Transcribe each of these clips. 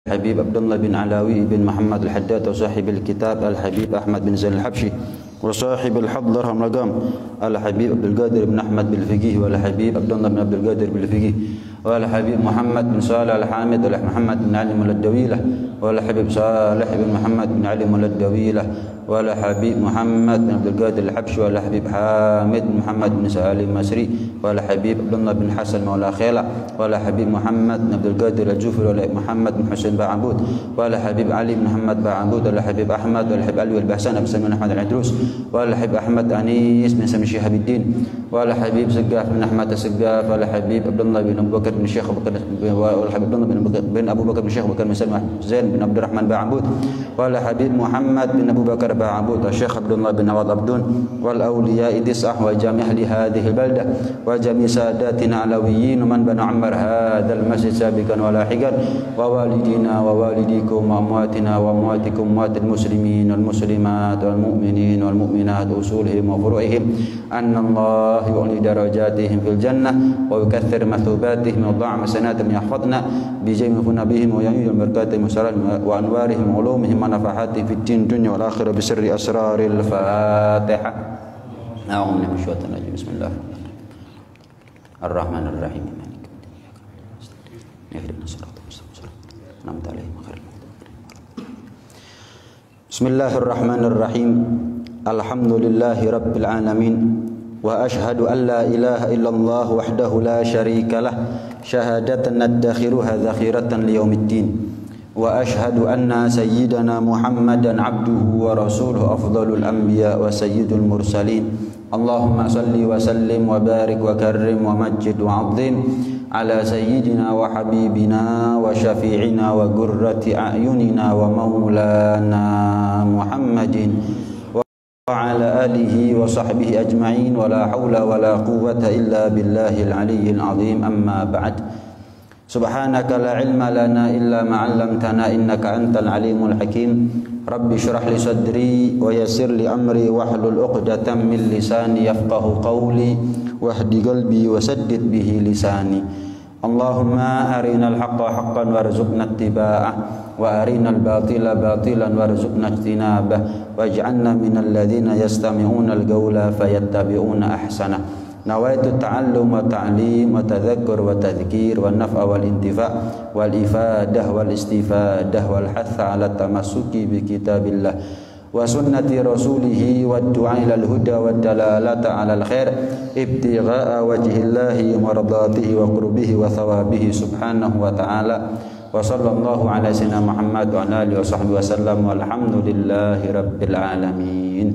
الحبيب عبد الله بن علاوي بن محمد الحداد وصاحب الكتاب الحبيب أحمد بن زين الحبشي وصاحب الحظ درهم رقم الحبيب عبد القادر بن أحمد بالفقيه والحبيب عبد الله بن عبد القادر بالفقيه والحبيب محمد بن صالح الحامد محمد بن علي الدويلة والحبيب صالح بن محمد بن علي الدويلة والحبيب محمد بن عبد القادر الحبشي والحبيب حامد بن محمد بن سالم المصري والحبيب عبد الله بن حسن مولى خيلة والحبيب محمد بن عبد القادر الجوفري والحبيب محمد بن حسين باعبود والحبيب علي بن محمد باعبود والحبيب أحمد والحبيب علي والبحسان بن سلمان أحمد العدروس والحبيب أحمد أنيس بن سامي شهاب الدين والحبيب سقاف بن أحمد السقاف والحبيب عبد الله بن أبو بكر بن الشيخ والحبيب عبد الله بن أبو بكر بن الشيخ بكر بن سلمان زين بن عبد الرحمن باعبود والحبيب محمد بن أبو بكر باعبود الشيخ عبد الله بن عوض عبدون والأولياء تسعة وجميع لهذه البلدة وجميع ساداتنا علويين ومن بنى عمر هذا المسجد سابقا ولاحقا ووالدينا ووالديكم وأمواتنا وأمواتكم أموات المسلمين والمسلمات والمؤمنين والمؤمنات وأصولهم وفروعهم أن الله يعلي درجاتهم في الجنة ويكثر مثوباتهم ويضاعف حسناتهم يحفظنا بجميع نبيهم ويعين بركاتهم وأنوارهم وعلومهم ونفحاتهم في الدين الدنيا والآخرة بسر أسرار الفاتحة. أعوذ بالله من الشيطان الرجيم. بسم الله الرحمن الرحيم. اهدنا الصراط المستقيم أنعمت عليهم غير المغضوب عليهم. بسم الله الرحمن الرحيم. الحمد لله رب العالمين وأشهد أن لا إله إلا الله وحده لا شريك له شهادة ندخرها ذخيرة ليوم الدين وأشهد أن سيدنا محمدا عبده ورسوله أفضل الأنبياء وسيد المرسلين اللهم صل وسلم وبارك وكرم ومجد وعظم على سيدنا وحبيبنا وشفيعنا وقرة أعيننا ومولانا محمد وعلى آله وصحبه أجمعين ولا حول ولا قوة إلا بالله العلي العظيم. أما بعد سبحانك لا علم لنا إلا ما علمتنا إنك أنت العليم الحكيم رب اشرح لي صدري ويسر لي أمري واحلل عقدة من لساني يفقه قولي واهد قلبي وسدد به لساني اللهم أرنا الحق حقا وارزقنا اتباعه وأرنا الباطل باطلا وارزقنا اجتنابه واجعلنا من الذين يستمعون القول فيتبعون أحسنه نويت التعلم والتعليم والتذكر والتذكير والنفع والانتفاع والإفادة والاستفادة والحث على التمسك بكتاب الله وسنة رسوله والدعاء إلى الهدى والدلالة على الخير ابتغاء وجه الله ومرضاته وقربه وثوابه سبحانه وتعالى وصلى الله على سيدنا محمد وعلى آله وصحبه وسلم والحمد لله رب العالمين.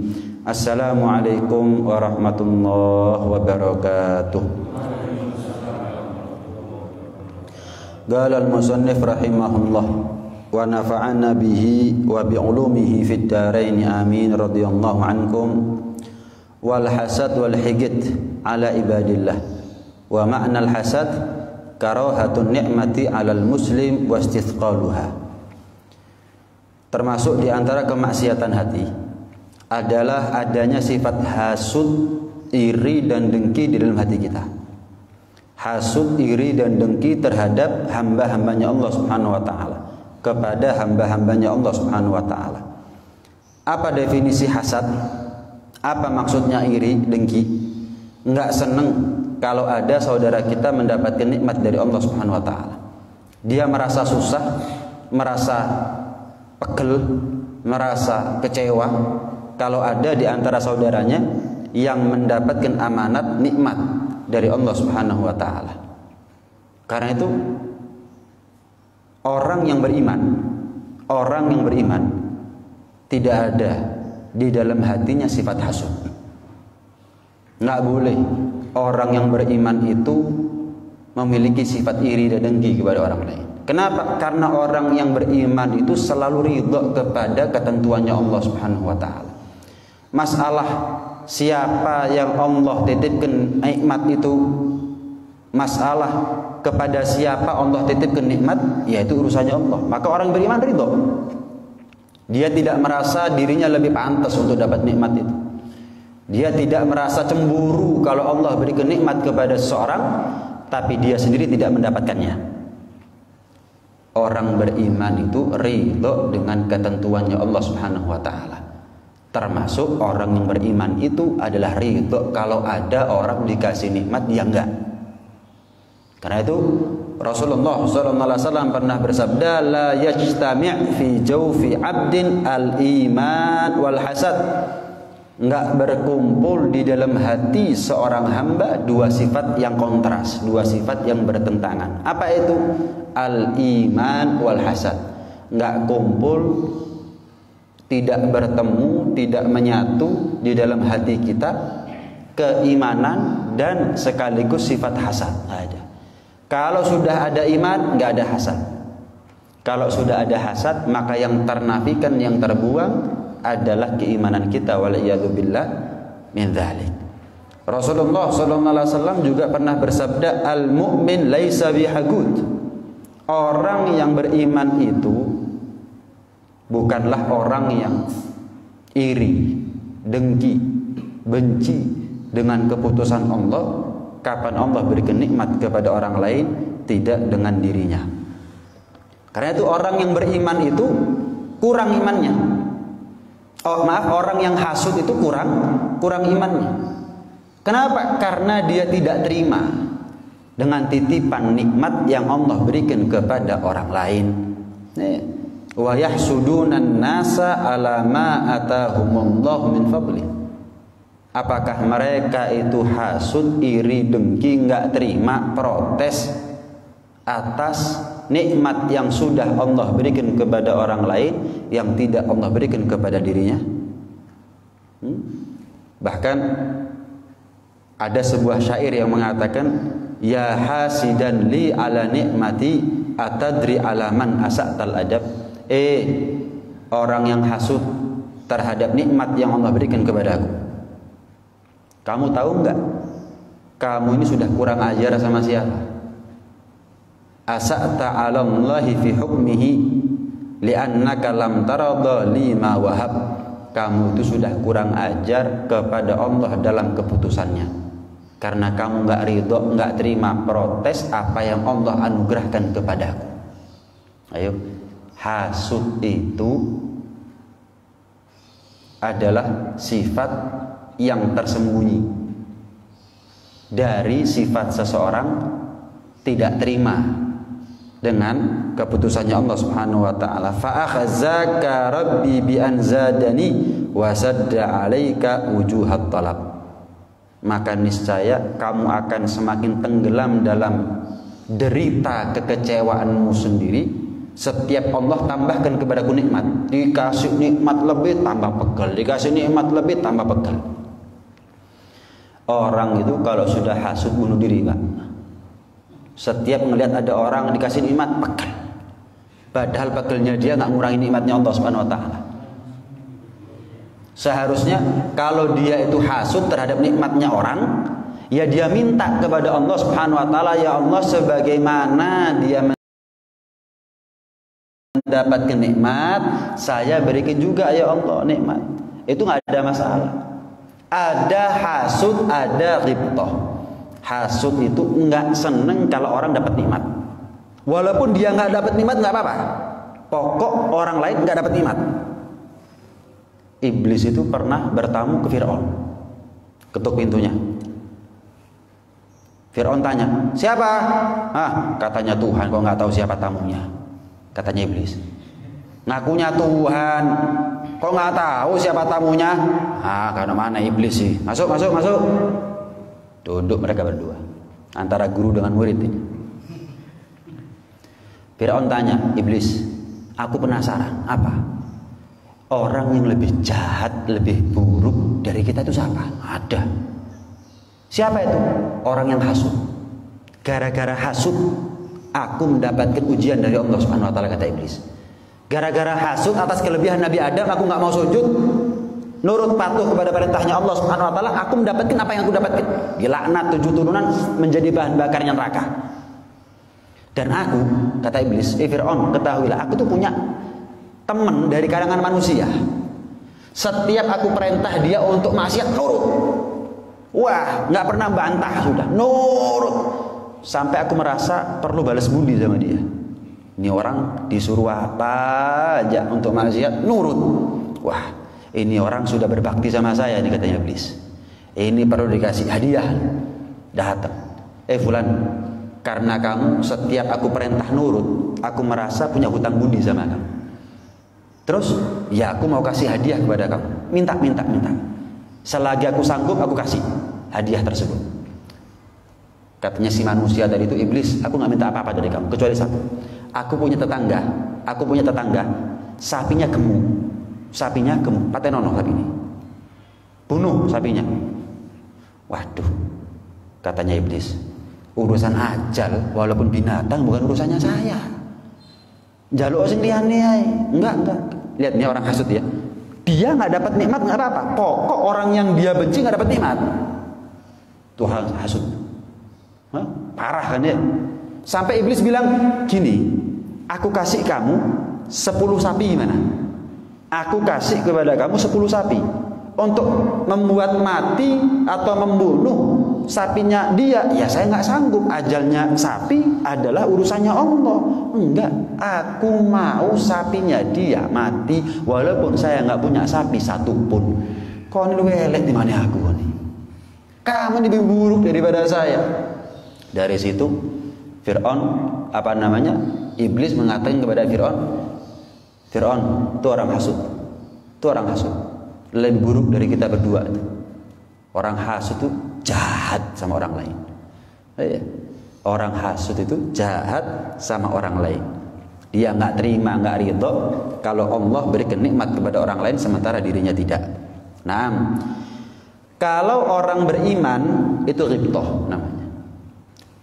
Assalamualaikum warahmatullahi wabarakatuh. Qala al-musannif rahimahullah wa nafa'ana bihi wa bi'ulumihi fid dharain amin radhiyallahu ankum wal hasad wal higid ala ibadillah wa ma'na al hasad karahatun ni'mati 'alal muslim wa istithqaluha. Termasuk di antara kemaksiatan hati adalah adanya sifat hasud, iri dan dengki di dalam hati kita. Hasud, iri dan dengki terhadap hamba-hambanya Allah Subhanahu wa taala, kepada hamba-hambanya Allah Subhanahu wa taala. Apa definisi hasad? Apa maksudnya iri, dengki? Enggak seneng kalau ada saudara kita mendapatkan nikmat dari Allah Subhanahu wa taala. Dia merasa susah, merasa pegel, merasa kecewa kalau ada di antara saudaranya yang mendapatkan amanat nikmat dari Allah Subhanahu wa taala. Karena itu orang yang beriman tidak ada di dalam hatinya sifat hasud. Enggak boleh orang yang beriman itu memiliki sifat iri dan dengki kepada orang lain. Kenapa? Karena orang yang beriman itu selalu ridha kepada ketentuannya Allah Subhanahu wa taala. Masalah siapa yang Allah titipkan nikmat itu, masalah kepada siapa Allah titipkan nikmat, yaitu urusannya Allah. Maka orang beriman ridho. Dia tidak merasa dirinya lebih pantas untuk dapat nikmat itu. Dia tidak merasa cemburu kalau Allah berikan nikmat kepada seseorang tapi dia sendiri tidak mendapatkannya. Orang beriman itu ridho dengan ketentuannya Allah Subhanahu wa taala. Termasuk orang yang beriman itu adalah ridho kalau ada orang dikasih nikmat dia enggak. Karena itu Rasulullah SAW pernah bersabda, la yajtami' fi jawfi 'abdin al-iman wal hasad. Enggak berkumpul di dalam hati seorang hamba dua sifat yang kontras, dua sifat yang bertentangan. Apa itu? Al-iman wal hasad. Enggak kumpul, tidak bertemu, tidak menyatu di dalam hati kita keimanan dan sekaligus sifat hasad. Ada. Kalau sudah ada iman, nggak ada hasad. Kalau sudah ada hasad, maka yang ternafikan, yang terbuang adalah keimanan kita. Waliyadzubillah min dzalik. Rasulullah SAW juga pernah bersabda, al-mu'min laisa bihagud. Orang yang beriman itu bukanlah orang yang iri, dengki, benci dengan keputusan Allah. Kapan Allah berikan nikmat kepada orang lain, tidak dengan dirinya. Karena itu orang yang beriman itu kurang imannya. Orang yang hasud itu kurang imannya. Kenapa? Karena dia tidak terima dengan titipan nikmat yang Allah berikan kepada orang lain. Wa yahsudunan nasa ala ma atahumullahu min fadli. Apakah mereka itu hasud, iri, dengki, nggak terima, protes atas nikmat yang sudah Allah berikan kepada orang lain yang tidak Allah berikan kepada dirinya? Bahkan ada sebuah syair yang mengatakan, ya hasidan li ala nikmati atadri ala man asa'tal adab. Orang yang hasud terhadap nikmat yang Allah berikan kepada aku, kamu tahu enggak, kamu ini sudah kurang ajar sama siapa? Asa'ta 'ala Allahi fi hukmihi li'annaka lam taradha lima wahab. Kamu itu sudah kurang ajar kepada Allah dalam keputusannya, karena kamu enggak ridho, enggak terima, protes apa yang Allah anugerahkan kepadaku. Ayo, hasud itu adalah sifat yang tersembunyi dari sifat seseorang tidak terima dengan keputusannya Allah Subhanahu wa taala. Fa akhazaka rabbi bi anzadani wa sadda 'alaika wujuhat talab. Maka niscaya kamu akan semakin tenggelam dalam derita kekecewaanmu sendiri setiap Allah tambahkan kepadaku nikmat. Dikasih nikmat lebih tambah pegel, dikasih nikmat lebih tambah pegel. Orang itu kalau sudah hasud bunuh diri, Pak. Setiap melihat ada orang dikasih nikmat, pegel. Padahal pegelnya dia nggak ngurangi nikmatnya Allah Subhanahu wa taala. Seharusnya kalau dia itu hasud terhadap nikmatnya orang, ya dia minta kepada Allah Subhanahu wa taala, ya Allah, sebagaimana dia mendapatkan nikmat, saya berikan juga ya Allah nikmat. Itu nggak ada masalah. Ada hasud, ada ghibthah. Hasud itu nggak seneng kalau orang dapat nikmat. Walaupun dia nggak dapat nikmat nggak apa-apa. Pokok orang lain nggak dapat nikmat. Iblis itu pernah bertamu ke Fir'aun. Ketuk pintunya. Fir'aun tanya, siapa? Katanya Tuhan, kok nggak tahu siapa tamunya? Katanya Iblis. Ngakunya Tuhan, kok nggak tahu siapa tamunya? Karena mana Iblis sih? Masuk. Duduk mereka berdua, antara guru dengan murid ini. Fir'aun tanya, Iblis, aku penasaran, apa? Orang yang lebih jahat, lebih buruk dari kita itu siapa? Ada. Siapa itu? Orang yang hasud. Gara-gara hasud, aku mendapatkan ujian dari Allah Subhanahu wa taala, kata Iblis. Gara-gara hasud atas kelebihan Nabi Adam, aku nggak mau sujud, nurut patuh kepada perintahnya Allah Subhanahu wa taala, aku mendapatkan apa yang aku dapatkan. Dilaknat 7 turunan menjadi bahan bakarnya neraka. Dan aku, kata Iblis, Fir'aun, ketahuilah, aku tuh punya teman dari kalangan manusia. Setiap aku perintah dia untuk maksiat, nurut. Wah, nggak pernah bantah, sudah nurut. Sampai aku merasa perlu balas budi sama dia. Ini orang disuruh apa aja untuk maksiat nurut. Wah, ini orang sudah berbakti sama saya, ini katanya iblis. Ini perlu dikasih hadiah. Datang. Fulan, karena kamu setiap aku perintah nurut, aku merasa punya hutang budi sama kamu. Terus, ya aku mau kasih hadiah kepada kamu. Minta. Selagi aku sanggup, aku kasih hadiah tersebut. Katanya si manusia tadi itu, iblis, aku nggak minta apa-apa dari kamu kecuali satu. Aku punya tetangga, sapinya gemuk, patenono sapi ini. Bunuh sapinya. Waduh, katanya iblis, urusan ajal walaupun binatang bukan urusannya saya. Jaluk sing liyane ae. Enggak. Lihat nih orang hasud ya. Dia nggak dapat nikmat nggak apa-apa. Pokok orang yang dia benci nggak dapat nikmat. Tuhan hasud. Hah? Parah kan ya? Sampai iblis bilang gini, aku kasih kamu 10 sapi gimana? Aku kasih kepada kamu 10 sapi untuk membuat mati atau membunuh sapinya dia. Ya saya nggak sanggup, ajalnya sapi adalah urusannya Allah. Enggak, aku mau sapinya dia mati walaupun saya nggak punya sapi satu pun. Kau ini welek di mana aku nih? Kamu lebih buruk daripada saya. Dari situ Fir'aun iblis mengatakan kepada Fir'aun itu orang hasud, lebih buruk dari kita berdua itu. Orang hasud itu jahat sama orang lain. Orang hasud itu jahat sama orang lain. Dia nggak terima, nggak ridho kalau Allah berikan nikmat kepada orang lain sementara dirinya tidak. Nah, kalau orang beriman itu ghibthah namanya.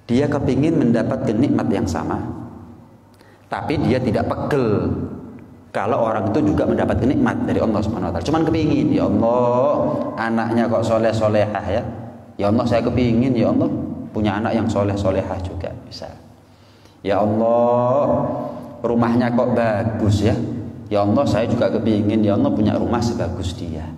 Dia kepingin mendapatkan nikmat yang sama, tapi dia tidak pegel kalau orang itu juga mendapatkan nikmat dari Allah Subhanahu wa taala. Cuman kepingin, ya Allah, anaknya kok soleh-solehah ya. Ya Allah, saya kepingin ya Allah punya anak yang soleh-solehah juga bisa. Ya Allah, rumahnya kok bagus ya. Ya Allah, saya juga kepingin ya Allah punya rumah sebagus dia.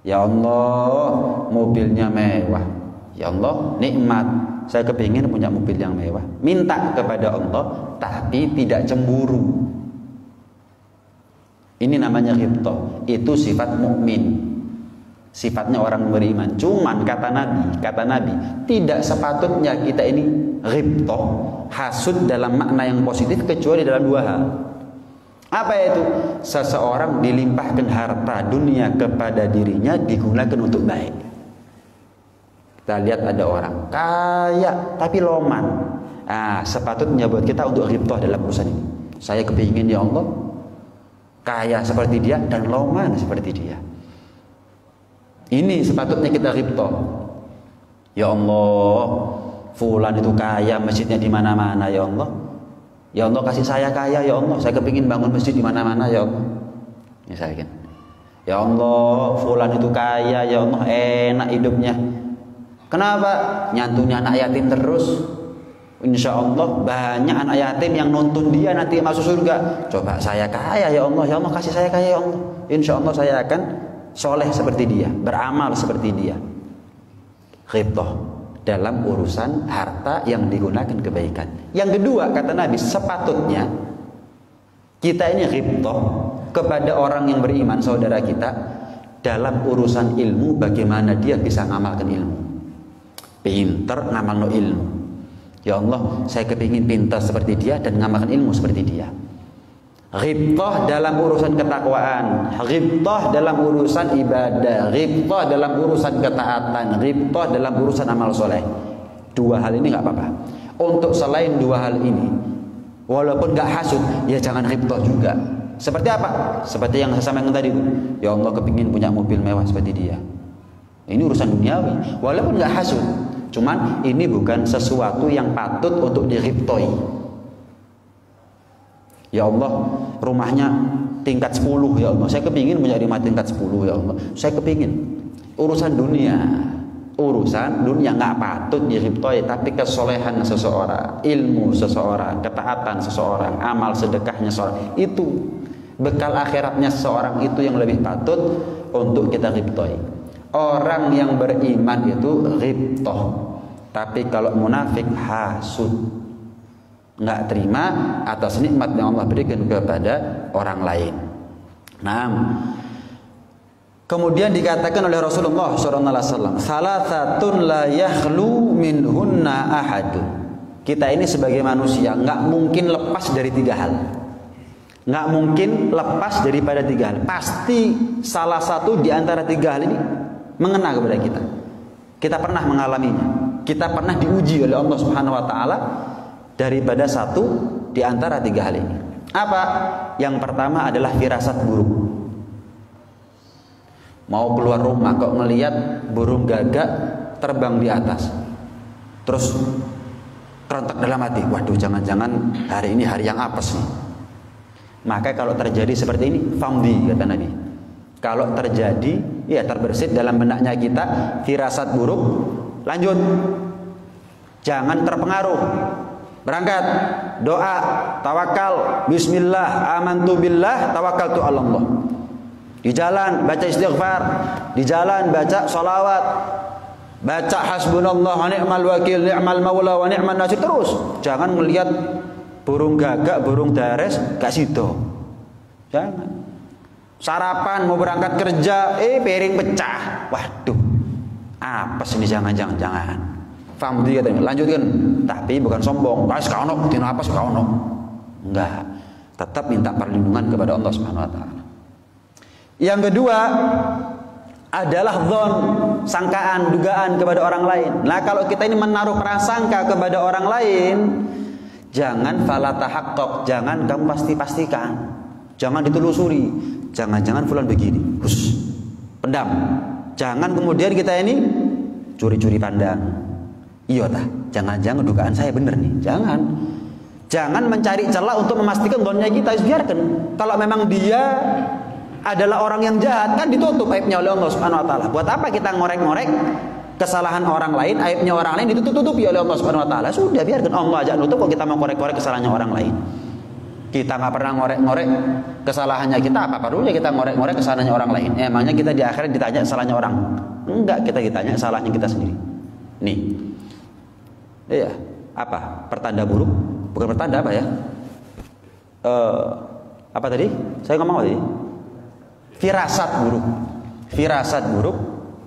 Ya Allah, mobilnya mewah. Ya Allah, nikmat. Saya kepingin punya mobil yang mewah. Minta kepada Allah, tapi tidak cemburu. Ini namanya ghibthah. Itu sifat mukmin. Sifatnya orang beriman. Cuman kata Nabi, tidak sepatutnya kita ini ghibthah, hasud dalam makna yang positif kecuali dalam dua hal. Apa itu? Seseorang dilimpahkan harta dunia kepada dirinya digunakan untuk baik. Kita lihat ada orang kaya tapi loman. Sepatutnya buat kita untuk ghibthah dalam urusan ini. Saya kepingin ya Allah kaya seperti dia dan loman seperti dia. Ini sepatutnya kita ghibthah. Ya Allah, fulan itu kaya, masjidnya di mana-mana ya Allah. Ya Allah kasih saya kaya ya Allah. Saya kepingin bangun masjid di mana-mana ya Allah. Misalkan. Ya Allah, fulan itu kaya ya Allah, enak hidupnya. Kenapa? Nyantunya anak yatim terus. Insya Allah banyak anak yatim yang nuntun dia nanti masuk surga. Coba saya kaya ya Allah kasih saya kaya ya Allah. Insya Allah saya akan soleh seperti dia, beramal seperti dia. Ghibthah dalam urusan harta yang digunakan kebaikan. Yang kedua kata Nabi, sepatutnya kita ini ghibthah kepada orang yang beriman, saudara kita, dalam urusan ilmu, bagaimana dia bisa ngamalkan ilmu. Pintar ngamalkan ilmu. Ya Allah, saya kepingin pintar seperti dia dan ngamalkan ilmu seperti dia. Ghibthah dalam urusan ketakwaan, ghibthah dalam urusan ibadah, ghibthah dalam urusan ketaatan, ghibthah dalam urusan amal soleh. Dua hal ini nggak apa-apa. Untuk selain dua hal ini, walaupun nggak hasud, ya jangan ghibthah juga. Seperti apa? Seperti yang saya sampaikan tadi itu. Ya Allah, kepingin punya mobil mewah seperti dia. Ini urusan duniawi, walaupun nggak hasud. Cuman ini bukan sesuatu yang patut untuk dighibthahi. Ya Allah, rumahnya tingkat 10 ya Allah. Saya kepingin punya rumah tingkat 10 ya Allah. Saya kepingin. Urusan dunia nggak patut dighibthahi, tapi kesolehan seseorang, ilmu seseorang, ketaatan seseorang, amal sedekahnya seseorang, itu bekal akhiratnya seseorang, itu yang lebih patut untuk kita ghibthahi. Orang yang beriman itu ghibthah, tapi kalau munafik hasud. nggak terima atas nikmat yang Allah berikan kepada orang lain. Nah, kemudian dikatakan oleh Rasulullah SAW, salasatun la yakhlu minhunna ahadun. Kita ini sebagai manusia nggak mungkin lepas dari 3 hal. Nggak mungkin lepas daripada 3 hal. Pasti salah satu di antara 3 hal ini mengena kepada kita. Kita pernah mengalaminya. Kita pernah diuji oleh Allah Subhanahu wa taala daripada satu di antara 3 hal ini. Apa? Yang pertama adalah firasat buruk. Mau keluar rumah kok ngelihat burung gagak terbang di atas. Terus kerontak dalam hati, waduh jangan-jangan hari ini hari yang apes nih. Maka kalau terjadi seperti ini, famdi kata Nabi. Kalau terjadi, ya terbersit dalam benaknya kita firasat buruk, lanjut. Jangan terpengaruh. Berangkat, doa, tawakal, bismillah, amantu billah, tawakaltu ala Allah. Di jalan baca istighfar, di jalan baca sholawat, baca hasbunallah wa ni'mal wakil, ni'mal maula wa ni'man nasir terus. Jangan melihat burung gagak, burung dares, gak sido. Jangan. Sarapan mau berangkat kerja, piring pecah. Waduh, apa sih ini jangan. Faham dia katanya, lanjutkan. Tapi bukan sombong. Pas kau nok, tino apa kau nok. Enggak. Tetap minta perlindungan kepada Allah Subhanahu wa taala. Yang kedua adalah dzon, sangkaan, dugaan kepada orang lain. Nah, kalau kita ini menaruh prasangka kepada orang lain, jangan fala tahaqqaq, jangan kamu pastikan. Jangan ditelusuri. Jangan-jangan fulan begini. Pendam. Jangan kemudian kita ini curi-curi pandang. Iya tah, jangan-jangan dugaan saya benar nih. Jangan mencari celah untuk memastikan dzonnya kita. Biarkan. Kalau memang dia adalah orang yang jahat, kan ditutup aibnya oleh Allah Subhanahu wa taala. Buat apa kita ngorek-ngorek kesalahan orang lain, aibnya orang lain ditutup-tutupi oleh Allah Subhanahu wa taala? Sudah biarkan Allah aja nutup, kok kita mau korek-korek kesalahannya orang lain. Kita nggak pernah ngorek-ngorek kesalahannya kita, apa perlunya kita ngorek-ngorek kesalahannya orang lain? Emangnya kita di akhirat ditanya kesalahannya orang? Enggak, kita ditanya kesalahannya kita sendiri. Nih. Iya, apa? Pertanda buruk? Bukan pertanda apa ya? Apa tadi? Saya ngomong apa tadi? Firasat buruk,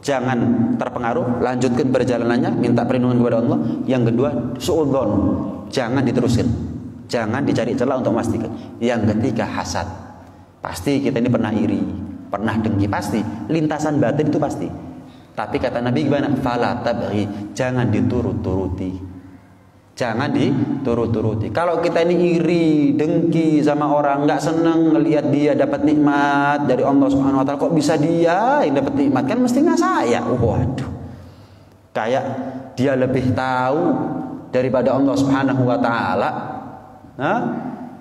jangan terpengaruh, lanjutkan perjalanannya, minta perlindungan kepada Allah. Yang kedua, suudzon, jangan diteruskan, jangan dicari celah untuk memastikan. Yang ketiga, hasad. Pasti kita ini pernah iri, pernah dengki, pasti. Lintasan batin itu pasti. Tapi kata Nabi gimana? Fala tabghi, jangan diturut-turuti. Jangan diturut-turuti. Kalau kita ini iri, dengki sama orang, nggak seneng ngelihat dia dapat nikmat dari Allah Subhanahu wa taala, kok bisa dia yang dapat nikmat? Kan mestinya saya. Waduh. Kayak dia lebih tahu daripada Allah Subhanahu wa taala.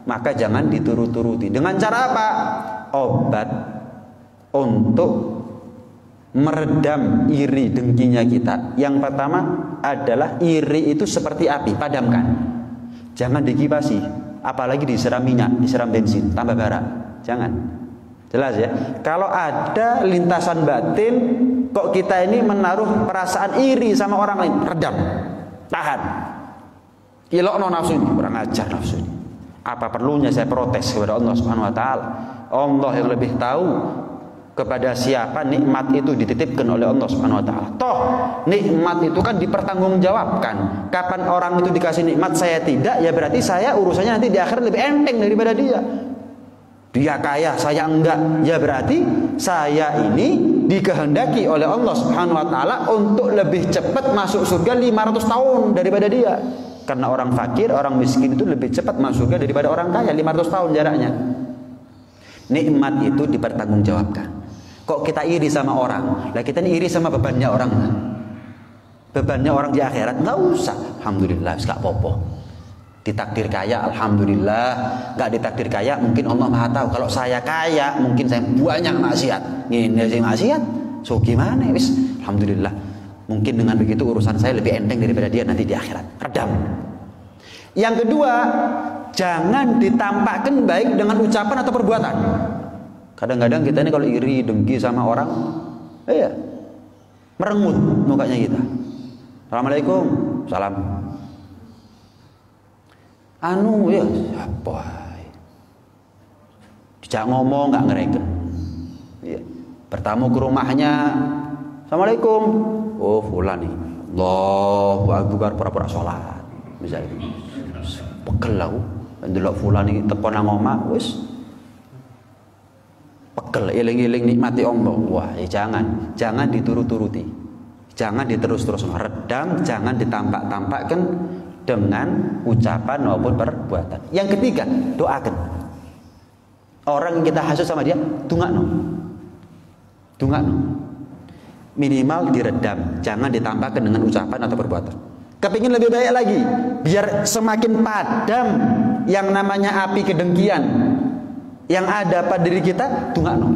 Maka jangan diturut-turuti. Dengan cara apa? Obat untuk meredam iri dengkinya kita. Yang pertama adalah iri itu seperti api, padamkan. Jangan dikipasi, apalagi disiram minyak, disiram bensin, tambah bara. Jangan. Jelas ya? Kalau ada lintasan batin, kok kita ini menaruh perasaan iri sama orang lain, redam. Tahan. Ilokno nafsu ini, kurang ajar nafsu ini. Apa perlunya saya protes kepada Allah Subhanahu wa taala? Allah yang lebih tahu kepada siapa nikmat itu dititipkan oleh Allah Subhanahu wa taala. Toh nikmat itu kan dipertanggungjawabkan. Kapan orang itu dikasih nikmat saya tidak, ya berarti saya urusannya nanti di akhirat lebih enteng daripada dia. Dia kaya, saya enggak. Ya berarti saya ini dikehendaki oleh Allah Subhanahu wa taala untuk lebih cepat masuk surga 500 tahun daripada dia. Karena orang fakir, orang miskin itu lebih cepat masuk surga daripada orang kaya, 500 tahun jaraknya. Nikmat itu dipertanggungjawabkan. Kok kita iri sama orang? Lah kita ini iri sama bebannya orang. Bebannya orang di akhirat nggak usah. Alhamdulillah, nggak popo. Ditakdir kaya, alhamdulillah. Nggak ditakdir kaya, mungkin Allah Maha tahu. Kalau saya kaya, mungkin saya banyak maksiat. Ini sih maksiat. So gimana? Wis, alhamdulillah. Mungkin dengan begitu urusan saya lebih enteng daripada dia nanti di akhirat. Redam. Yang kedua, jangan ditampakkan baik dengan ucapan atau perbuatan. Kadang-kadang kita ini kalau iri, dengki sama orang, merengut mukanya kita. Assalamualaikum, salam. anu ya apa ae. Dijak ngomong nggak ngereken. Ya. Bertamu ke rumahnya, Assalamualaikum. Oh fulan nih, Allahu Akbar pura-pura sholat. Misalnya, pegel aku, ndelok fulan nih teko nang omah, wis pegel, eling-eling nikmati Allah. Wah, ya jangan diturut-turuti, jangan diterus-terus redam, jangan ditampak-tampakkan dengan ucapan maupun perbuatan. Yang ketiga, doakan. Orang yang kita hasud sama dia, dungakno. Minimal diredam, jangan ditampakkan dengan ucapan atau perbuatan. Kepingin lebih baik lagi, biar semakin padam yang namanya api kedengkian yang ada pada diri kita, dungakno.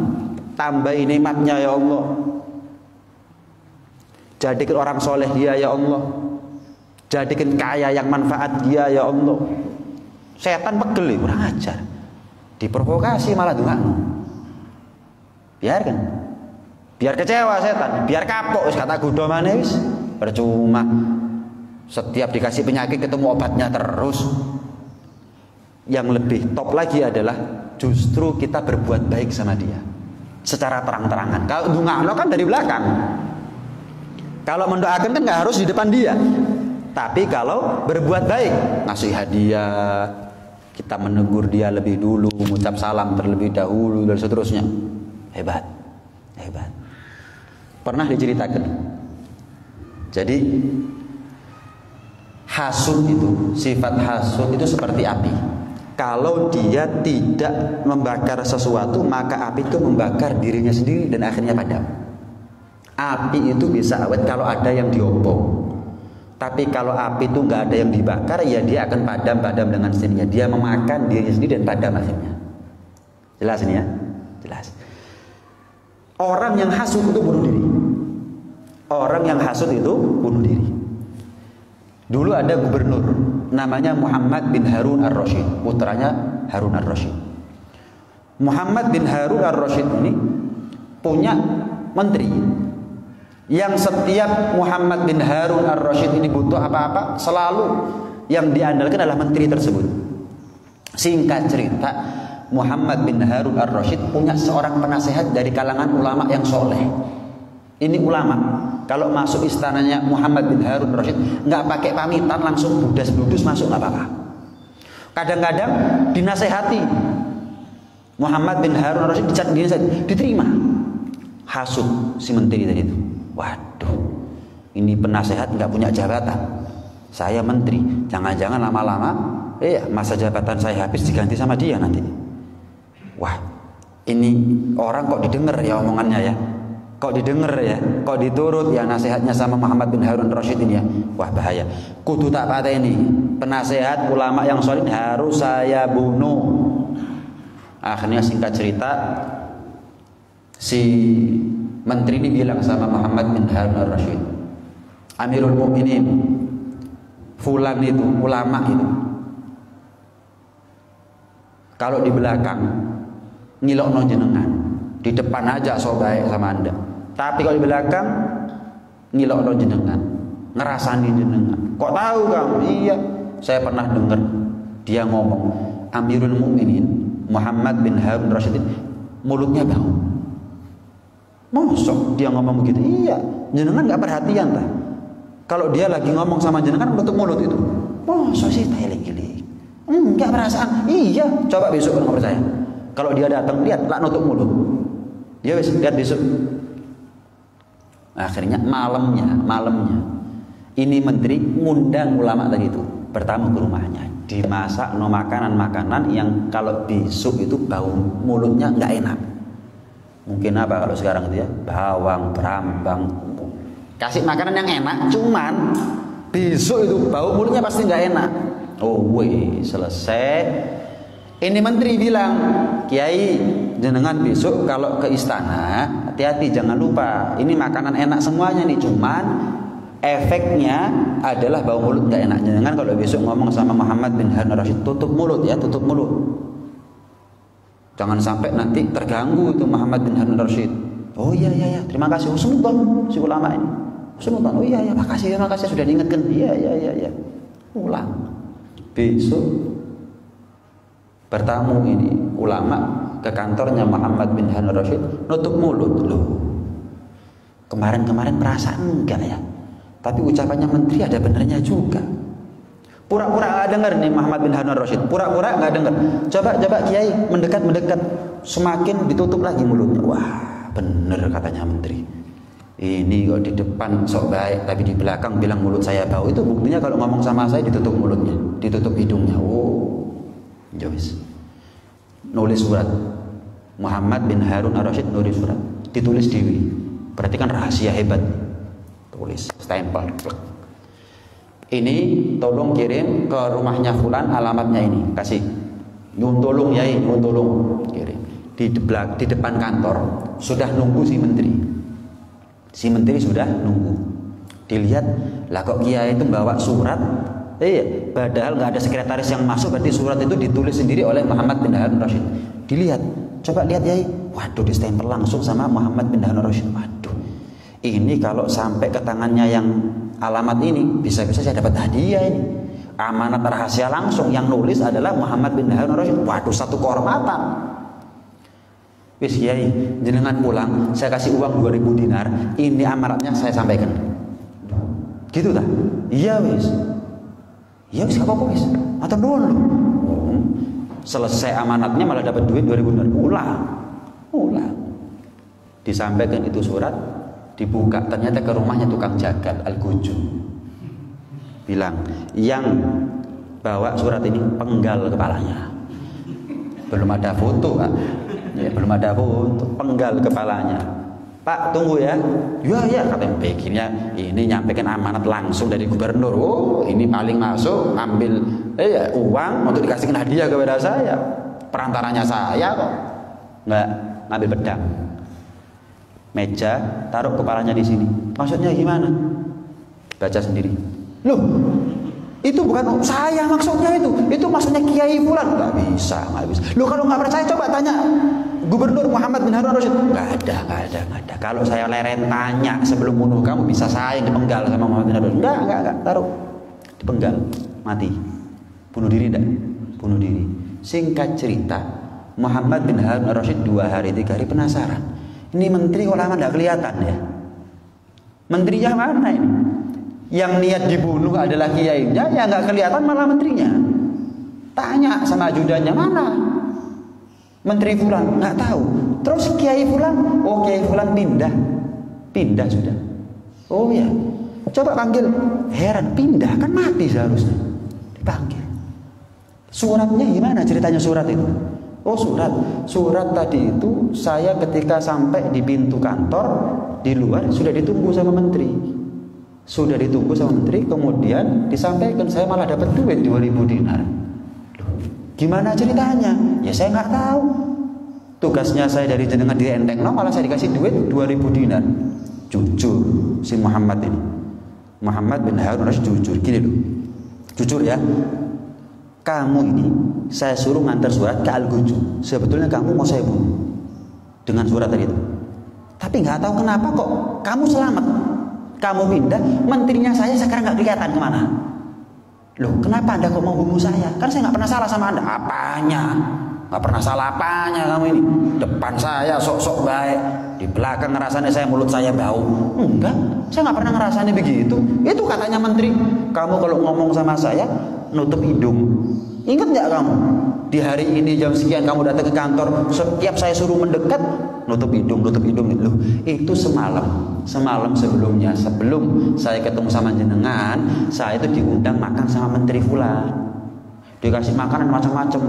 Tambahi nikmatnya ya Allah. Jadikan orang soleh dia ya Allah. Jadikan kaya yang manfaat dia ya Allah. Setan pegel, kurang ajar. Diprovokasi malah dungakno. Biarkan. Biar kecewa setan, biar kapok wis kata gudo maneh wis. Percuma. Setiap dikasih penyakit ketemu obatnya terus. Yang lebih top lagi adalah justru kita berbuat baik sama dia secara terang-terangan. Kalau dungakno kan dari belakang. Kalau mendoakan kan nggak harus di depan dia. Tapi kalau berbuat baik, ngasih hadiah, kita menegur dia lebih dulu, mengucap salam terlebih dahulu dan seterusnya. Hebat. Pernah diceritakan. Jadi hasud itu, sifat hasud itu seperti api. Kalau dia tidak membakar sesuatu, maka api itu membakar dirinya sendiri dan akhirnya padam. Api itu bisa awet kalau ada yang diopong. Tapi kalau api itu nggak ada yang dibakar, ya dia akan padam dengan sendirinya. Dia memakan dirinya sendiri dan padam akhirnya. Jelas ini ya? Jelas. Orang yang hasud itu bunuh diri. Orang yang hasud itu bunuh diri. Dulu ada gubernur namanya Muhammad bin Harun ar-Rasyid, putranya Harun ar-Rasyid. Muhammad bin Harun ar-Rasyid ini punya menteri yang setiap Muhammad bin Harun ar-Rasyid ini butuh apa-apa, selalu yang diandalkan adalah menteri tersebut. Singkat cerita, Muhammad bin Harun ar-Rasyid punya seorang penasehat dari kalangan ulama yang soleh. Ini ulama, kalau masuk istananya Muhammad bin Harun ar-Rasyid nggak pakai pamitan, langsung budas-budus masuk nggak apa-apa. Kadang-kadang dinasehati, Muhammad bin Harun ar-Rasyid diterima. Hasud si menteri tadi itu. Waduh, ini penasehat nggak punya jabatan. Saya menteri, jangan-jangan lama-lama, masa jabatan saya habis diganti sama dia nanti. Wah, ini orang kok didengar ya omongannya ya. Kok didengar ya, kok diturut ya nasihatnya sama Muhammad bin Harun Rasyid ini ya. Wah bahaya. Kudu tak pateni. Penasehat ulama yang solid harus saya bunuh. Akhirnya singkat cerita, si menteri ini bilang sama Muhammad bin Harun Rasyid, Amirul Mukminin, fulan itu ulama itu, kalau di belakang ngilokno jenengan, di depan aja so baik sama anda. Tapi kalau di belakang ngilokno jenengan, ngerasani jenengan. Kok tahu kamu? Iya, saya pernah dengar dia ngomong, Amirul Mukminin Muhammad bin Harun Rasyid mulutnya bau. Mosok dia ngomong begitu? Iya, jenengan nggak perhatian lah. Kalau dia lagi ngomong sama jenengan nutup mulut itu. Mosok sih teling-teling. Enggak perasaan. Iya, coba besok nggak percaya. Kalau dia datang lihat lah nutup mulut. Ya wes lihat besok. Akhirnya malamnya ini menteri ngundang ulama tadi itu bertamu ke rumahnya, dimasak no makanan yang kalau besok itu bau mulutnya nggak enak. Mungkin apa kalau sekarang itu ya, bawang, berambang, kasih makanan yang enak, cuman besok itu bau mulutnya pasti nggak enak. Oh weh, selesai. Ini menteri bilang, Kiai, jenengan besok kalau ke istana hati-hati, jangan lupa ini makanan enak semuanya nih, cuman efeknya adalah bau mulut nggak enak. Jenengan kalau besok ngomong sama Muhammad bin Harun Rasyid, tutup mulut ya, tutup mulut. Jangan sampai nanti terganggu itu Muhammad bin Harun Rasyid. Oh iya, terima kasih. Oh semutan si ulama ini. Semutan. Oh iya, makasih sudah diingatkan. Iya. Ulang. Besok bertamu ini ulama ke kantornya Muhammad bin Harun Ar-Rasyid, nutup mulut. Loh, kemarin-kemarin merasa enggak ya, tapi ucapannya menteri ada benernya juga. Pura-pura nggak dengar nih Muhammad bin Harun Ar-Rasyid, pura-pura nggak dengar. Coba Kiai mendekat, semakin ditutup lagi mulutnya. Wah, bener katanya menteri. Ini kok di depan sok baik, tapi di belakang bilang mulut saya bau. Itu buktinya kalau ngomong sama saya ditutup mulutnya, ditutup hidungnya. Oh, Jois. Nulis surat. Muhammad bin Harun Ar-Rasyid nulis surat, ditulis dewi. Berarti kan rahasia hebat. Tulis, stempel. Ini tolong kirim ke rumahnya fulan, alamatnya ini. Kasih. Nyun tolong yai, nyun tolong kirim. Di depan kantor sudah nunggu si menteri. Si menteri sudah nunggu. Dilihat, lah kok kiai itu bawa surat. Padahal nggak ada sekretaris yang masuk, berarti surat itu ditulis sendiri oleh Muhammad bin Harun Ar-Rasyid. Dilihat, coba lihat yai. Waduh, distempel langsung sama Muhammad bin Harun Ar-Rasyid. Waduh, ini kalau sampai ke tangannya yang alamat ini, bisa-bisa saya dapat hadiah ini. Amanat rahasia langsung, yang nulis adalah Muhammad bin Harun Ar-Rasyid. Waduh, satu kehormatan. Wis kiai, jenengan pulang, saya kasih uang 2000 dinar. Ini amanatnya saya sampaikan. Gitu tak? Iya wis. Iya wis, gak apa-apa wis. Atau dulu. Selesai amanatnya malah dapat duit 2000 dinar. Ulang. Disampaikan itu surat, dibuka, ternyata ke rumahnya tukang jagal Al-Gujum. Bilang, yang bawa surat ini penggal kepalanya. Belum ada foto, Pak. Ya, belum ada foto, penggal kepalanya. Pak, tunggu ya. Ya, katanya bikinnya ini nyampaikan amanat langsung dari gubernur. Oh, ini paling masuk ambil uang untuk dikasihkan hadiah kepada saya. Perantaranya saya kok. Nggak ngambil pedang. Meja, taruh kepalanya di sini. Maksudnya gimana? Baca sendiri. Loh, itu bukan saya maksudnya itu. Itu maksudnya Kiai Fulan. Nggak bisa. Loh, kalau nggak percaya coba tanya Gubernur Muhammad bin Harun Ar-Rasyid. Nggak ada. Kalau saya leren tanya sebelum bunuh kamu, bisa saya yang dipenggal sama Muhammad bin Harun Ar-Rasyid. Nggak. Taruh. Dipenggal. Mati. Bunuh diri enggak? Bunuh diri. Singkat cerita, Muhammad bin Harun Ar-Rasyid 2 hari 3 hari penasaran. Ini menteri kok lama nggak kelihatan ya? Menterinya mana ini? Yang niat dibunuh adalah kiainya, ya nggak kelihatan malah menterinya. Tanya sama ajudannya, mana Menteri Fulan? Nggak tahu. Terus Kiai Fulan? Oh, Kiai Fulan pindah sudah. Oh ya, coba panggil. Heran, pindah kan mati seharusnya. Dipanggil. Suratnya gimana ceritanya surat itu? Oh, surat tadi itu saya ketika sampai di pintu kantor di luar sudah ditunggu sama menteri. Kemudian disampaikan, saya malah dapat duit 2000 dinar. Gimana ceritanya? Ya saya nggak tahu. Tugasnya saya dari jenengan di Entengno, malah saya dikasih duit 2000 dinar. Jujur si Muhammad ini. Muhammad bin Harun Ar-Rasyid jujur. Gini loh. Jujur ya. Kamu ini saya suruh ngantar surat ke Al-Gujum. Sebetulnya kamu mau saya bunuh dengan surat tadi itu. Tapi nggak tahu kenapa kok kamu selamat. Kamu pindah, menterinya saya sekarang nggak kelihatan kemana. Loh, kenapa Anda kok mau bunuh saya? Kan saya nggak pernah salah sama Anda. Apanya? Nggak pernah salah apanya kamu ini? Depan saya sok-sok baik, di belakang ngerasanya mulut saya bau. Enggak, saya nggak pernah ngerasanya begitu. Itu katanya menteri. Kamu kalau ngomong sama saya nutup hidung. Ingat nggak kamu? Di hari ini jam sekian kamu datang ke kantor, setiap saya suruh mendekat nutup hidung. Loh, itu semalam sebelumnya, sebelum saya ketemu sama jenengan, saya itu diundang makan sama Menteri Fulan, dikasih makanan macam-macam.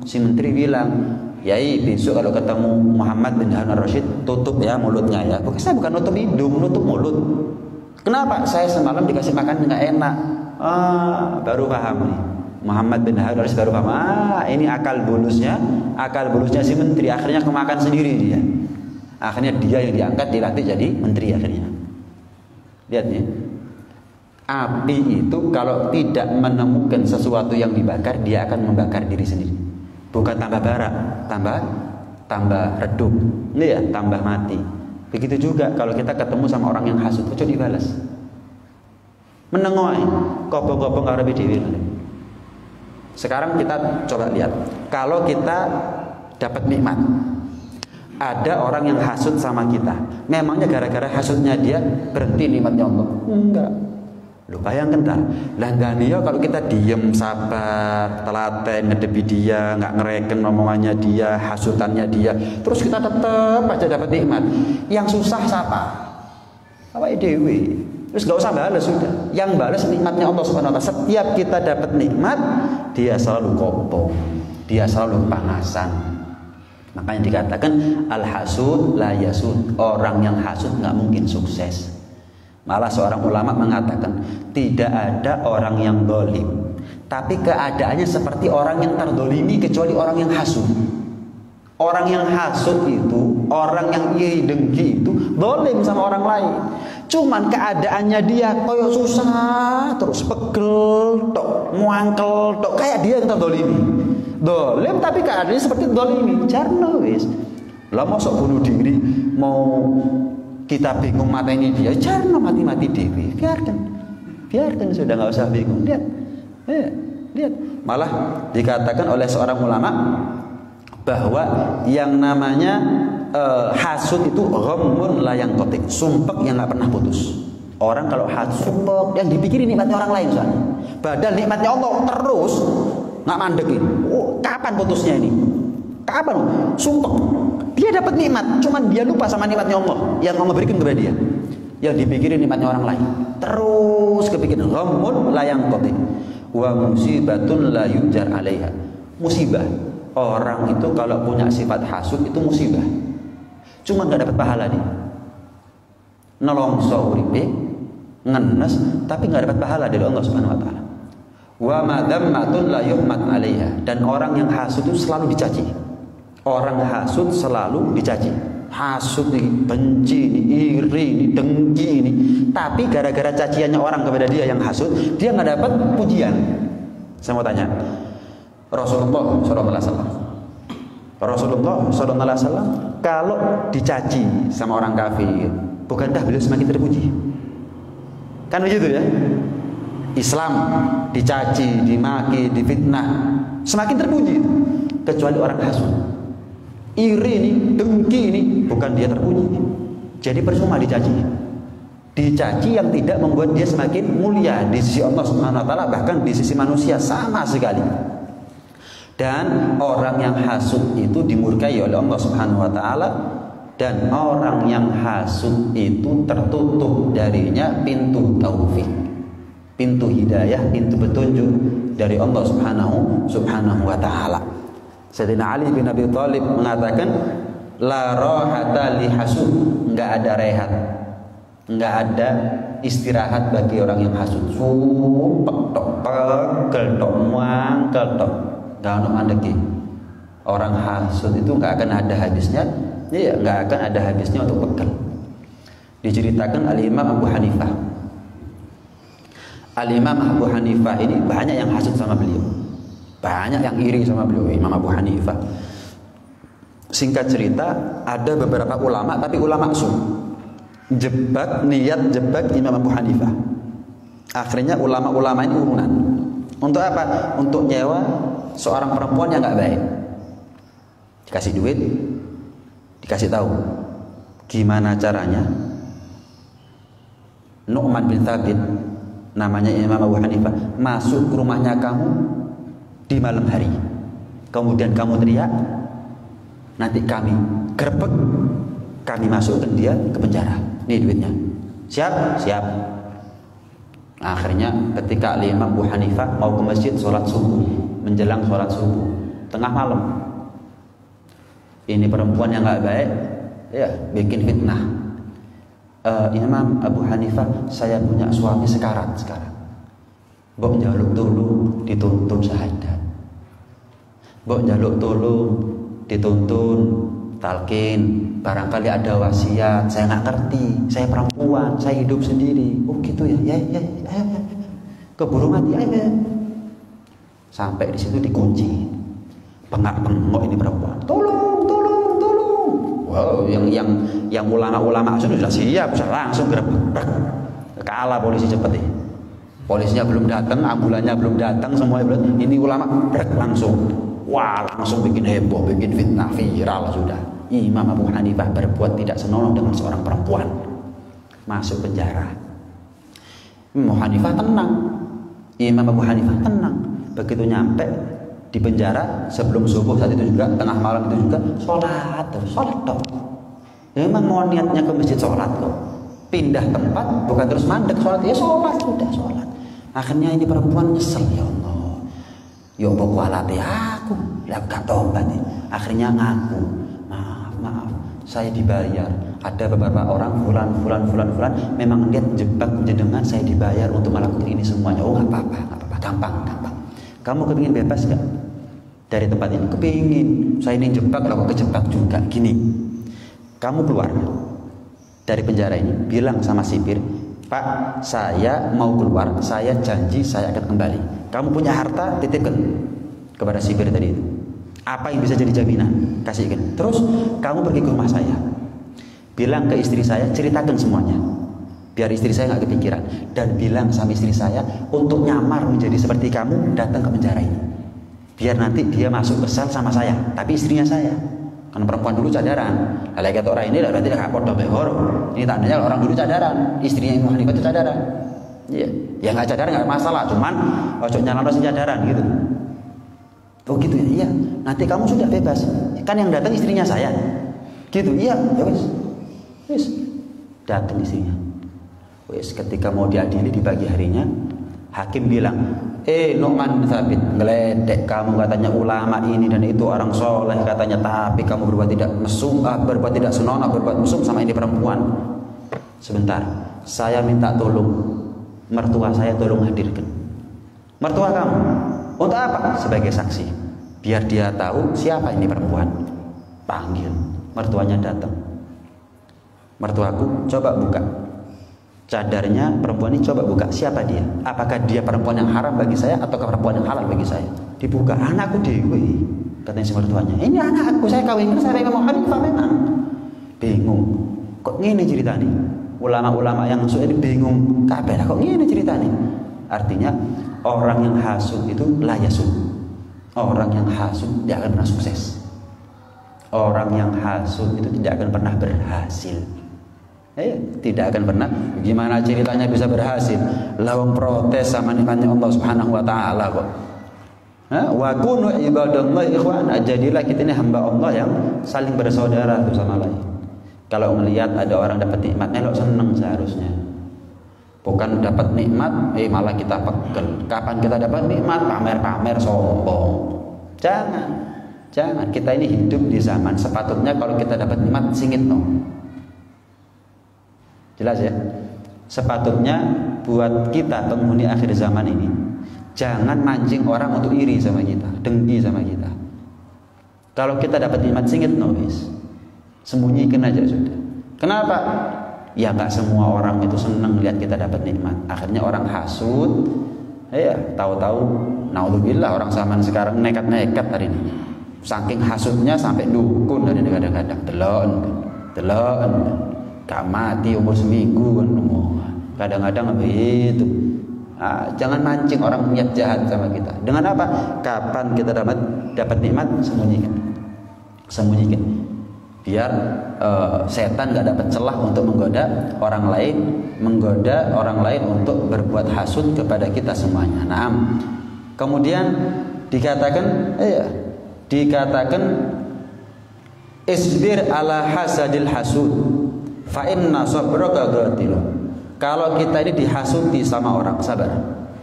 Si menteri bilang, Yai besok kalau ketemu Muhammad bin Harun Ar-Rasyid tutup ya mulutnya ya. Saya bukan nutup hidung, nutup mulut. Kenapa? Saya semalam dikasih makan nggak enak. Baru paham nih. Muhammad bin Harun Ar-Rasyid baru paham. Ini akal bulusnya si menteri. Akhirnya kemakan sendiri dia. Akhirnya dia yang diangkat, dilantik jadi menteri akhirnya. Lihat nih. Api itu kalau tidak menemukan sesuatu yang dibakar, dia akan membakar diri sendiri. Bukan tambah bara, tambah redup. Ini ya, tambah mati. Begitu juga kalau kita ketemu sama orang yang hasut, ojo dibalas. Menengoy, kobong-kobong ngarepe dhewe. Sekarang kita coba lihat. kalau kita dapat nikmat. Ada orang yang hasud sama kita. Memangnya gara-gara hasudnya dia berhenti nikmatnya Allah? Enggak. Lu bayangkan dah. Dia kalau kita diem, sabar, telaten, ngedepi dia, nggak ngereken omongannya dia, hasutannya dia, terus kita tetap aja dapat nikmat. Yang susah siapa? Awake dhewe. Terus nggak usah balas sudah. Yang balas nikmatnya Allah Subhanahu wa taala. Setiap kita dapat nikmat, dia selalu kopong, dia selalu panasan. Makanya dikatakan al-hasud la yasud. Orang yang hasud nggak mungkin sukses. Malah seorang ulama mengatakan tidak ada orang yang dolim, tapi keadaannya seperti orang yang terdolimi kecuali orang yang hasud. Orang yang hasud itu, orang yang iri dengki itu dolim sama orang lain. Cuman keadaannya dia koyo susah, terus pegel, tok, muangkel, tok, kayak dia yang terdolimi. Dolim tapi keadaannya seperti dolimi. Jarno wis. Lah mosok bunuh diri mau kita bingung mateni dia, jarno mati-mati dewi. Biarkan sudah, nggak usah bingung. Lihat. Malah dikatakan oleh seorang ulama bahwa yang namanya hasud itu ghammun la yanqati, sumpek yang nggak pernah putus. Orang kalau hasud sumpek, yang dipikirin nikmatnya orang lain soalnya. Padahal nikmatnya Allah terus nggak mandekin. Oh, kapan putusnya ini? Kapan? Sumpah. Dia dapat nikmat, cuman dia lupa sama nikmatnya Allah yang Allah berikan kepada dia. Yang dipikirin nikmatnya orang lain. Terus kepikiran ghammun la yanqati wa musibatun la yujar 'alaiha. Musibah. Orang itu kalau punya sifat hasud itu musibah. Cuman nggak dapat pahala dia. Nelongso uripe, ngenes tapi nggak dapat pahala dari Allah Subhanahu wa taala. Wa madammatun la yuhmad 'alaiha. Dan orang yang hasud itu selalu dicaci. Orang hasud selalu dicaci. Hasud ini, benci ini, iri ini, dengki ini. Tapi gara-gara caciannya orang kepada dia yang hasud, dia nggak dapat pujian. Saya mau tanya, Rasulullah SAW, kalau dicaci sama orang kafir, bukankah beliau semakin terpuji? Kan begitu ya? Islam dicaci, dimaki, difitnah, semakin terpuji. Kecuali orang hasud, iri ini, dengki ini, bukan dia terpuji. Jadi percuma dicaci. Dicaci yang tidak membuat dia semakin mulia di sisi Allah Subhanahu wa taala, bahkan di sisi manusia sama sekali. Dan orang yang hasud itu dimurkai oleh Allah Subhanahu wa taala, dan orang yang hasud itu tertutup darinya pintu taufik, pintu hidayah, pintu petunjuk dari Allah Subhanahu wa taala. Sayyidina Ali bin Abi Thalib mengatakan la rahata li hasud, enggak ada rehat, enggak ada istirahat bagi orang yang hasud. Sumpek tok, pegel tok, mangkel tok, enggak ono mandeki. Orang hasud itu enggak akan ada habisnya. Iya, enggak akan ada habisnya untuk pegel. Diceritakan Al-Imam Abu Hanifah. Al-Imam Abu Hanifah ini banyak yang hasud sama beliau. Banyak yang iri sama beliau, Imam Abu Hanifah. Singkat cerita, ada beberapa ulama, tapi ulama niat jebak Imam Abu Hanifah. Akhirnya ulama-ulama ini urunan. Untuk apa? Untuk nyewa seorang perempuan yang nggak baik. Dikasih duit, dikasih tahu gimana caranya Nu'man bin Thabit, namanya Imam Abu Hanifah, masuk ke rumahnya kamu di malam hari, kemudian kamu teriak, nanti kami gerbek, kami masukkan dia ke penjara. Nih duitnya. Siap? Siap. Akhirnya ketika Imam Abu Hanifah mau ke masjid sholat subuh, menjelang sholat subuh, tengah malam, ini perempuan yang nggak baik, ya bikin fitnah. Imam Abu Hanifah, saya punya suami sekarat sekarang. Mbok njaluk tolong dituntun syahadat. Mbok njaluk tolong dituntun talqin. Barangkali ada wasiat, saya nggak ngerti. Saya perempuan, saya hidup sendiri. Oh gitu ya, ya. Keburu mati aja. Sampai di situ dikunci. Pengak-pengok ini perempuan. Tolong. Wow, yang ulama-ulama sudah siap, langsung gerbek. Kalah polisi cepet nih. Polisinya belum datang, ambulannya belum datang, semuanya belum. Ini ulama langsung Wah, langsung bikin heboh, bikin fitnah, viral sudah. Imam Abu Hanifah berbuat tidak senonoh dengan seorang perempuan, masuk penjara. Imam Abu Hanifah tenang. Imam Abu Hanifah tenang. Begitu nyampe di penjara sebelum subuh saat itu juga, tengah malam itu juga sholat dong. Memang mau niatnya ke masjid sholat kok. Pindah tempat bukan terus mandek sholat, ya sholat udah sholat. Akhirnya ini perempuan nyesel, ya Allah. Ya Allah kualati aku, lah gak tobat nih. Akhirnya ngaku, maaf, saya dibayar. Ada beberapa orang fulan, memang dia jebak jenengan, saya dibayar untuk melakukan ini semuanya. Oh nggak apa-apa, gampang. Kamu kepingin bebas gak dari tempat ini? Kepingin. Saya ini jebak, kok kejebak juga. Gini, kamu keluar dari penjara ini, bilang sama sipir, Pak, saya mau keluar, saya janji saya akan kembali. Kamu punya harta, titipkan kepada sipir tadi itu. Apa yang bisa jadi jaminan? Kasihkan. Terus kamu pergi ke rumah saya, bilang ke istri saya, ceritakan semuanya, biar istri saya nggak kepikiran. Dan bilang sama istri saya untuk nyamar menjadi seperti kamu, datang ke penjara ini. Biar nanti dia masuk ke sel sama saya, tapi istrinya saya. Karena perempuan dulu cadaran. Lagi kata orang ini berarti tidak podo behor. Ini tandanya orang dulu cadaran, istrinya Imam Hanifah itu cadaran. Iya, ya nggak cadaran nggak masalah, cuman ojo nyalon cadaran gitu. Oh gitu ya, iya. Nanti kamu sudah bebas. Kan yang datang istrinya saya. Gitu, iya, ya wis. Datang istrinya. Wis ketika mau diadili di pagi harinya, hakim bilang, Nu'man Thabit, ngeledek kamu katanya ulama ini dan itu orang soleh katanya, tapi kamu berbuat tidak mesum, berbuat tidak senonoh, berbuat mesum sama ini perempuan. Sebentar, saya minta tolong mertua saya, tolong hadirkan mertua kamu. Untuk apa? Sebagai saksi, biar dia tahu siapa ini perempuan. Panggil mertuanya, datang. Mertuaku, coba buka cadarnya perempuan ini, coba buka, siapa dia? Apakah dia perempuan yang haram bagi saya atau perempuan yang halal bagi saya? Dibuka, anakku dewe, katanya si mertuanya. Ini anakku, saya kawinkan saya Imam Hanifah memang. Bingung, kok ngene ceritanya? Ulama-ulama yang sudah bingung, kabeh kok ngene ceritanya? Artinya orang yang hasud itu layasud. Orang yang hasud tidak akan pernah sukses. Orang yang hasud itu tidak akan pernah berhasil. Tidak akan pernah. Gimana ceritanya bisa berhasil? Lawang protes sama nikmatnya Allah Subhanahu wa taala kok. Wa kunu ibadallah ikhwana. Jadilah kita ini hamba Allah yang saling bersaudara satu sama lain. Kalau melihat ada orang dapat nikmatnya, lo seneng seharusnya. Bukan dapat nikmat, malah kita pegel. Kapan kita dapat nikmat, pamer-pamer, sombong. Jangan. Kita ini hidup di zaman sepatutnya kalau kita dapat nikmat, singit no. Jelas ya? Sepatutnya buat kita penghuni akhir zaman ini, jangan mancing orang untuk iri sama kita, dengki sama kita. Kalau kita dapat nikmat singit no wis. Sembunyikan aja sudah. Kenapa? Ya nggak semua orang itu senang lihat kita dapat nikmat. Akhirnya orang hasud. Tahu-tahu naudzubillah orang zaman sekarang nekat-nekat hari ini. Saking hasudnya sampai dukun dari kadang-kadang delon. Gak mati umur seminggu kan. Kadang-kadang begitu. Jangan mancing orang niat jahat sama kita. Dengan apa? Kapan kita dapat nikmat, sembunyikan. Biar setan gak dapat celah untuk menggoda orang lain untuk berbuat hasud kepada kita semuanya. Naam. Kemudian dikatakan isbir ala hasadil hasud fa inna sabraka ghatilu. Kalau kita ini dihasuti sama orang,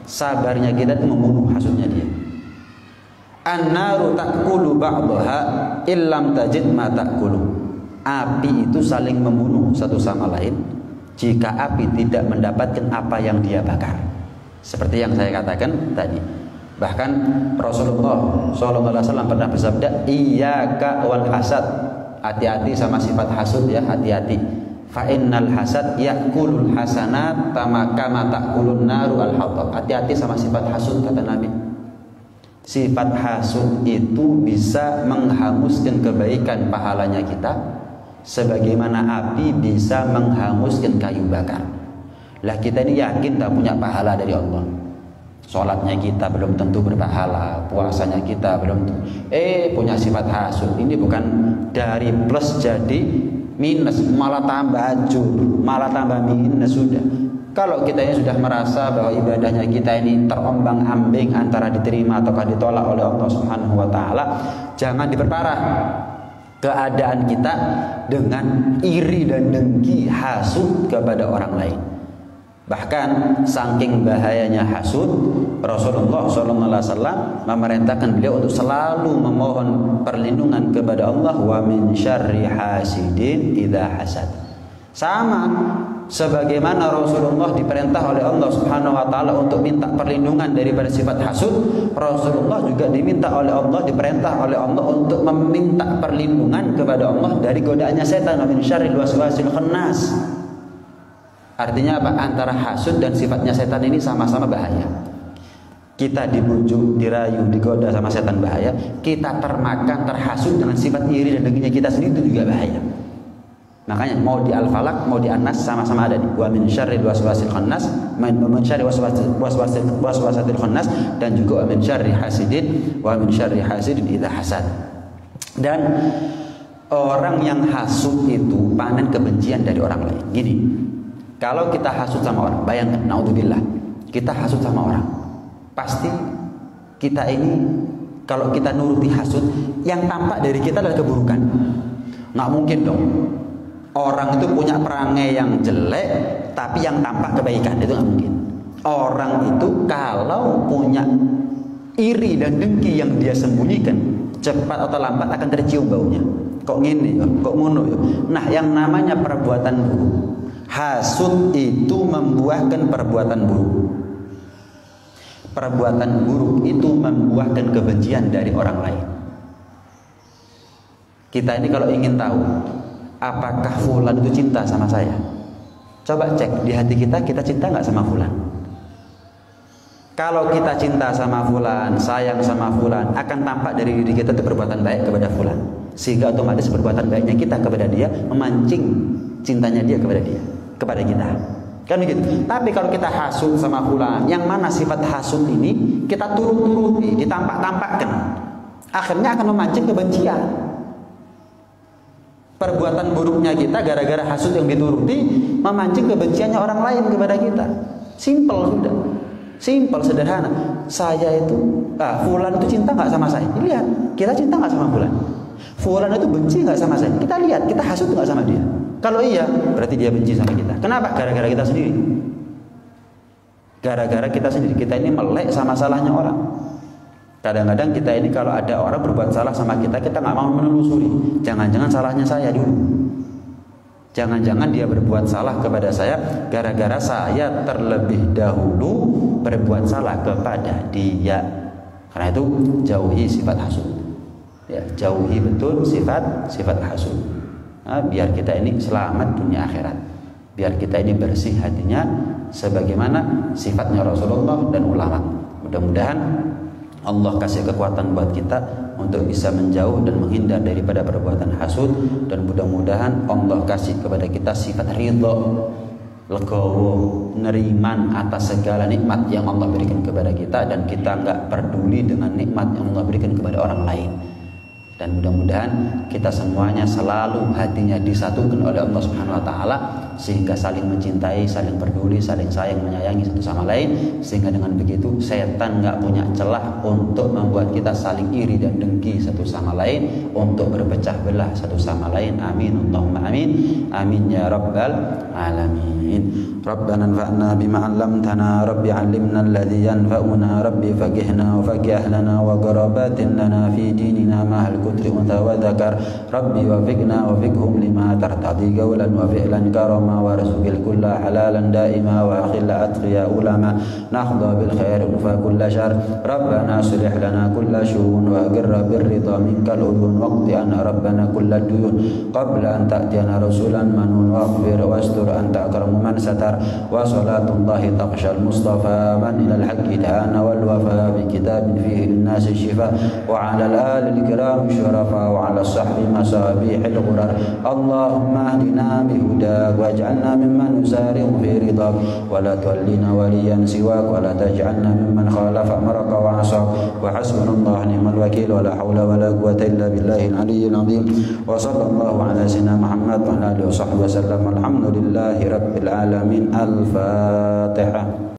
sabarnya kita itu membunuh hasudnya dia. An-naru ta'kulu ba'daha illam tajid ma ta'kulu. Api itu saling membunuh satu sama lain jika api tidak mendapatkan apa yang dia bakar. Seperti yang saya katakan tadi. Bahkan Rasulullah SAW pernah bersabda, iyyaka wal hasad. Hati-hati sama sifat hasud ya, hati-hati. Fa innal hasad ya'kulul hasanat kama ta'kulun naru al-hatab. Hati-hati sama sifat hasud, kata Nabi. Sifat hasud itu bisa menghanguskan kebaikan pahalanya kita, sebagaimana api bisa menghanguskan kayu bakar. Lah kita ini yakin tak punya pahala dari Allah. Sholatnya kita belum tentu berpahala, puasanya kita belum tentu, punya sifat hasud. Ini bukan dari plus jadi minus, malah tambah hancur, malah tambah minus sudah. Kalau kita ini sudah merasa bahwa ibadahnya kita ini terombang-ambing antara diterima ataukah ditolak oleh Allah Subhanahu wa taala, jangan diperparah keadaan kita dengan iri dan dengki, hasud kepada orang lain. Bahkan saking bahayanya hasud, Rasulullah SAW memerintahkan beliau untuk selalu memohon perlindungan kepada Allah, wa min syarri hasidin idza hasad. Sama sebagaimana Rasulullah diperintah oleh Allah Subhanahu wa taala untuk minta perlindungan daripada sifat hasud, Rasulullah juga diminta oleh Allah, diperintah oleh Allah untuk meminta perlindungan kepada Allah dari godaannya setan, wa min syarril waswasil khannas. Artinya apa? Antara hasud dan sifatnya setan ini sama-sama bahaya. Kita dibujuk, dirayu, digoda sama setan bahaya. Kita termakan, terhasud dengan sifat iri dan dengkinya kita sendiri, itu juga bahaya. Makanya mau di Al-Falaq, mau di An-Nas sama-sama ada. Wa min syarril waswasil khannas, min syarri waswasil khannas, dan juga wa min syarri hasidin idza hasad. Dan orang yang hasud itu panen kebencian dari orang lain. Gini, kalau kita hasud sama orang, bayangkan, naudzubillah, kita hasud sama orang, pasti kita ini kalau kita nuruti hasud, yang tampak dari kita adalah keburukan. Nggak mungkin dong orang itu punya perangai yang jelek tapi yang tampak kebaikan, itu nggak mungkin. Orang itu kalau punya iri dan dengki yang dia sembunyikan, cepat atau lambat akan tercium baunya. Kok gini, kok ngono ya. Nah, yang namanya perbuatan buruk, hasud itu membuahkan perbuatan buruk. Perbuatan buruk itu membuahkan kebencian dari orang lain. Kita ini kalau ingin tahu apakah fulan itu cinta sama saya, coba cek di hati kita, kita cinta nggak sama fulan? Kalau kita cinta sama fulan, sayang sama fulan, akan tampak dari diri kita itu perbuatan baik kepada fulan, sehingga otomatis perbuatan baiknya kita kepada dia memancing cintanya dia kepada dia, kepada kita, kan begitu. Tapi kalau kita hasud sama fulan, yang mana sifat hasud ini kita turuti, ditampak-tampakkan, akhirnya akan memancing kebencian. Perbuatan buruknya kita gara-gara hasud yang dituruti memancing kebenciannya orang lain kepada kita. Simple sudah, simple, sederhana. Saya itu, fulan itu cinta nggak sama saya? Lihat, kita cinta nggak sama fulan? Fulan itu benci nggak sama saya? Kita lihat, kita hasud nggak sama dia? Kalau iya, berarti dia benci sama kita. Kenapa? Gara-gara kita sendiri. Gara-gara kita sendiri. Kita ini melek sama salahnya orang. Kadang-kadang kita ini kalau ada orang berbuat salah sama kita, kita nggak mau menelusuri. Jangan-jangan salahnya saya dulu. Jangan-jangan dia berbuat salah kepada saya gara-gara saya terlebih dahulu berbuat salah kepada dia. Karena itu jauhi sifat hasud. Ya, jauhi betul sifat hasud. Nah, biar kita ini selamat dunia akhirat. Biar kita ini bersih hatinya sebagaimana sifatnya Rasulullah dan ulama. Mudah-mudahan Allah kasih kekuatan buat kita untuk bisa menjauh dan menghindar daripada perbuatan hasud, dan mudah-mudahan Allah kasih kepada kita sifat ridha, legowo, neriman atas segala nikmat yang Allah berikan kepada kita, dan kita nggak peduli dengan nikmat yang Allah berikan kepada orang lain. Dan mudah-mudahan kita semuanya selalu hatinya disatukan oleh Allah Subhanahu wa taala, sehingga saling mencintai, saling peduli, saling sayang, menyayangi satu sama lain, sehingga dengan begitu setan nggak punya celah untuk membuat kita saling iri dan dengki satu sama lain, untuk berpecah belah satu sama lain. Amin, Allahumma amin. Amin ya rabbal alamin. Rabbana anfa'na bima 'allamtana, rabbi 'allimna alladhi yanfa'una, rabbi faqihna wa faqih lana wa qarabatin lana fi dinina ma'al kutri unta wa dzakar, rabbi wafiqna wa fiqhum lima tartadi qawlan wa fi'lan karama wa rizqil kulla halalan daima wa akhil atqiya ulama nahdha bil khair fa kulla syar, rabbana aslih lana kulla syu'un wa agirra bir ridha minkal udun waqti anna rabbana kulla duyun qabla an ta'tiyana rasulan manun waghfir wastur anta akramu man satar, wa salatullahi taqshal mustafa man ilal haqqi da'ana wal wafa bi kitabin fihi lin nasi shifa, wa ala al-ali al-kiram الشرفاء وعلى الصحب مصابيح الغرر. اللهم اهدنا بهداك واجعلنا ممن يسارع في رضاك ولا تولنا وليا سواك ولا تجعلنا ممن خالف أمرك وعصاك. وحسبنا الله نعم الوكيل ولا حول ولا قوة إلا بالله العلي العظيم. وصلى الله على سيدنا محمد وعلى آله وصحبه وسلم. الحمد لله رب العالمين. الفاتحة.